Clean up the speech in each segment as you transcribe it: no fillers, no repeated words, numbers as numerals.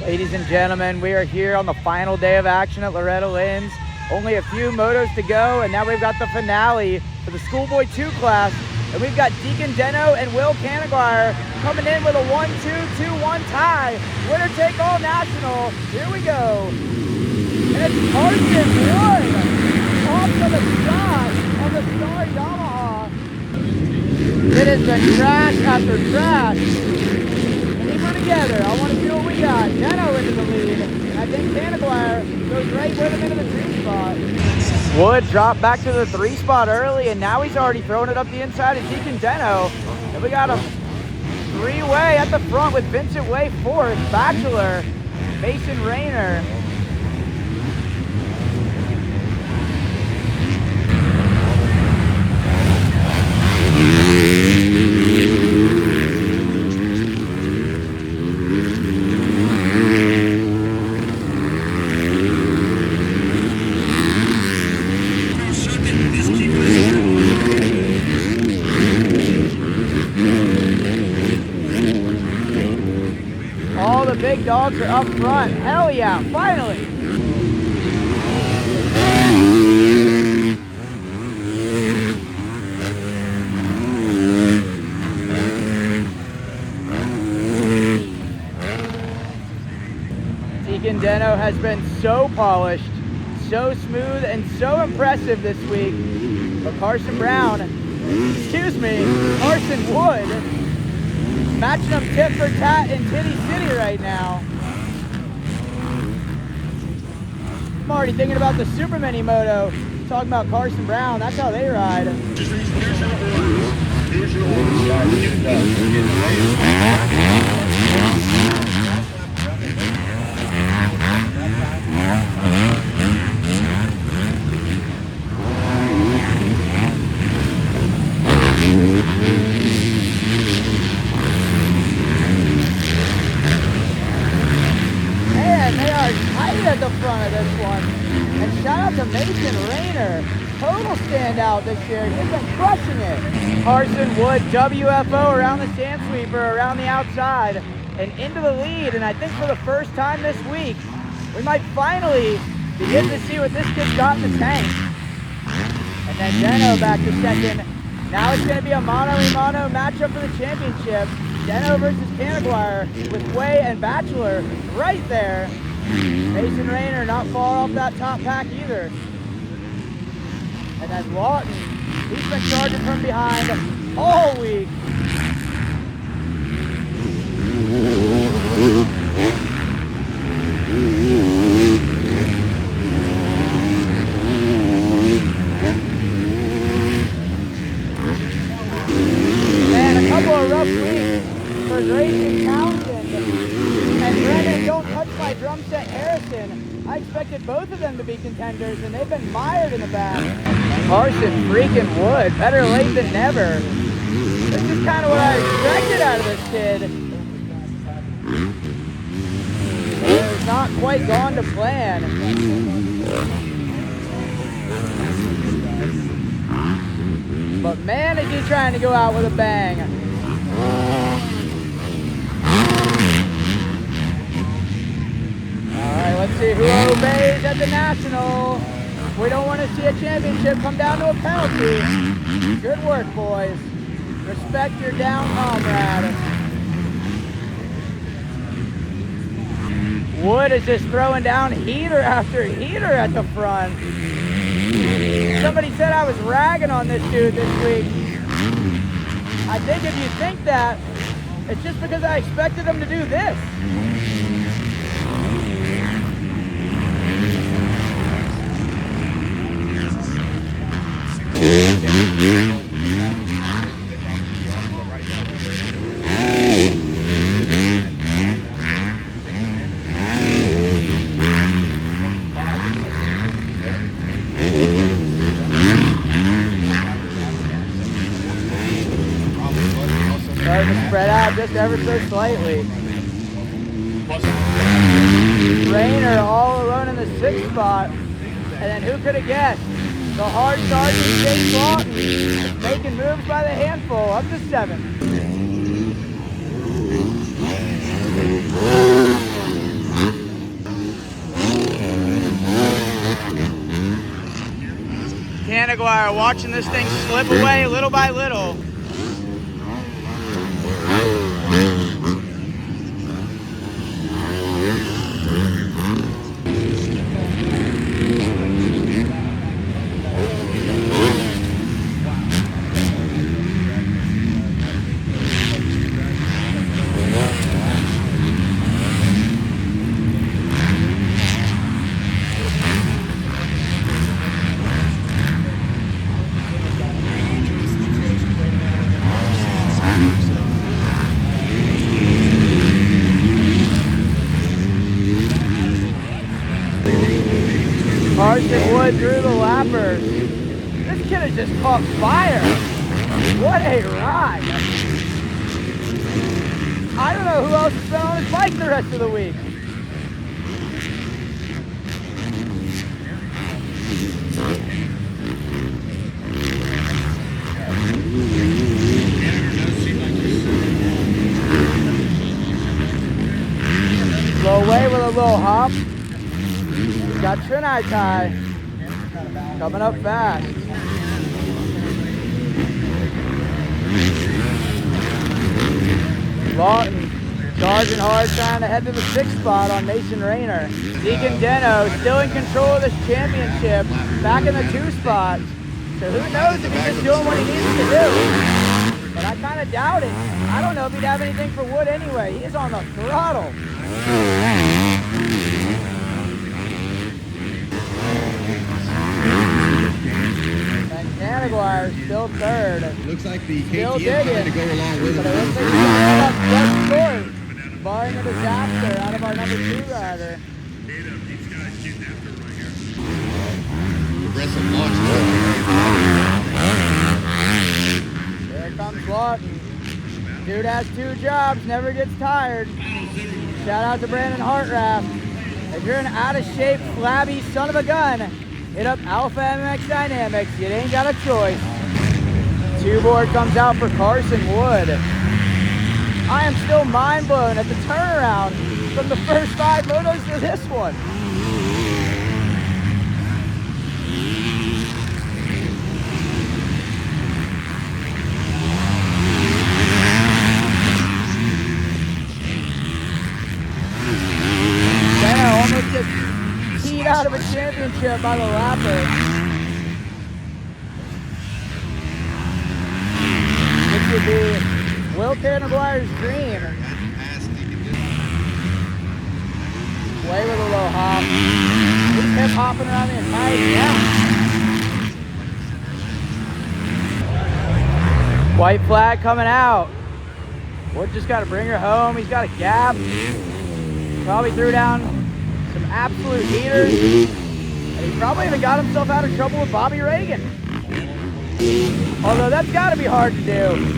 Ladies and gentlemen, we are here on the final day of action at Loretta Lynn's. Only a few motos to go, and now we've got the finale for the Schoolboy 2 class. And we've got Deacon Deno and Will Canaguire coming in with a 1-2-2-1 tie. Winner take all national. Here we go. And it's Carson Wood off to the shot of the Star Yamaha. It has been trash after trash. Together. I want to see what we got. Deno into the lead. And I think Canaguire goes right with him into the 2 spot. Wood dropped back to the 3 spot early, and now he's already throwing it up the inside of Deacon Deno. And we got a 3-way at the front with Vincent Way 4th, Bachelor, Mason Rayner. All the big dogs are up front. Hell yeah, finally. Deacon Deno has been so polished, so smooth, and so impressive this week. But Carson Wood, matching them tit for tat in Titty City right now. I'm already thinking about the Super Mini Moto. Talking about Carson Brown, that's how they ride. At the front of this one. And shout out to Mason Rayner. Total standout this year. He's been crushing it. Carson Wood, WFO around the sand sweeper, around the outside, and into the lead. And I think for the first time this week, we might finally begin to see what this kid's got in the tank. And then Deno back to second. Now it's going to be a mano-a-mano matchup for the championship. Deno versus Canaguire with Way and Bachelor right there. Mason Rayner not far off that top pack either. And then Lawton, he's been charging from behind all week. Man, a couple of rough weeks for Grayson Townsend. And Brennan, don't touch my drum set, Harrison. I expected both of them to be contenders, and they've been mired in the back. Carson freaking Wood, better late than never. This is kind of what I expected out of this kid. It's not quite gone to plan. But man, is he trying to go out with a bang. Let's see who obeys at the National. We don't want to see a championship come down to a penalty. Good work, boys. Respect your down comrade. Wood is just throwing down heater after heater at the front. Somebody said I was ragging on this dude this week. I think if you think that, it's just because I expected him to do this. Starting to spread out just ever so slightly. Rayner all alone in the 6th spot. And then who could have guessed? The hard sergeant Jake Lawton making moves by the handful up to 7th. Caneguire watching this thing slip away little by little. Carson Wood through the lappers. This kid has just caught fire. What a ride. I don't know who else has been on his bike the rest of the week. Slow away with a little hop. Got Trinite tie coming up fast. Lawton charging hard, trying to head to the 6th spot on Mason Rayner. Deacon Deno still in control of this championship, back in the 2 spot. So who knows if he's just doing what he needs to do. But I kind of doubt it. I don't know if he'd have anything for Wood anyway. He is on the throttle. Caneguire still 3rd. Looks like the still KTM trying to go along with but it. it looks like he's going up just short, barring a disaster out of our number 2 rider. Aggressive launch. Here comes Lawton. Dude has 2 jobs, never gets tired. Shout out to Brandon Hartraff. If you're an out-of-shape, flabby son of a gun, hit up Alpha MX Dynamics. You ain't got a choice. 2-board comes out for Carson Wood. I am still mind blown at the turnaround from the first 5 motos to this one. Deno almost gets teed out of a championship by the lapper. This would be Will Caneguire's dream. Way with a low hop. Just kept hopping around the entire gap. White flag coming out. Wood just got to bring her home. He's got a gap. Probably threw down some absolute heaters. And he probably even got himself out of trouble with Bobby Reagan. Although that's got to be hard to do.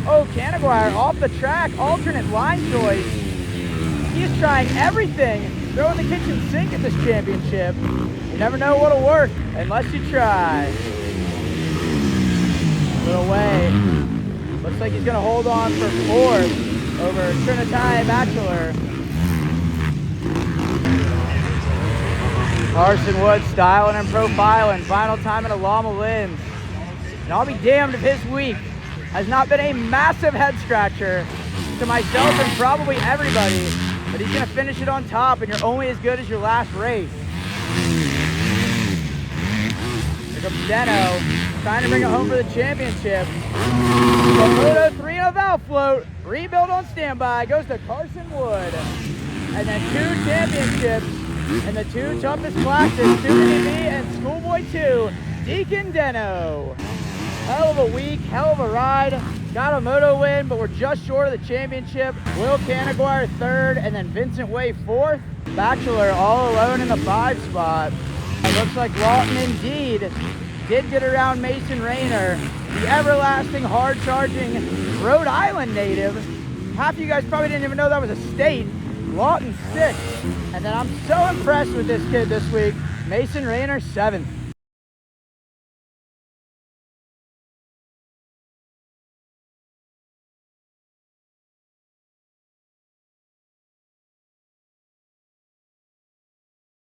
Oh, Caneguire off the track, alternate line choice. He's trying everything, throwing the kitchen sink at this championship. You never know what'll work unless you try. Little way. Looks like he's gonna hold on for 4th over Trinitae Bachelor. Carson Wood styling and profiling, final time at a Llama Lynn's. And I'll be damned if his week has not been a massive head scratcher to myself and probably everybody, but he's gonna finish it on top, and you're only as good as your last race. Here comes Deno, trying to bring it home for the championship. Moto 3 in a valve float, rebuild on standby, goes to Carson Wood. And then 2 championships in the 2 toughest classes, Super DB and Schoolboy 2, Deacon Deno. Hell of a week, hell of a ride. Got a moto win, but we're just short of the championship. Will Caneguire 3rd, and then Vincent Way 4th. Bachelor all alone in the 5 spot. It looks like Lawton indeed did get around Mason Rayner, the everlasting hard-charging Rhode Island native. Half of you guys probably didn't even know that was a state. Lawton 6th. And then I'm so impressed with this kid this week. Mason Rayner 7th.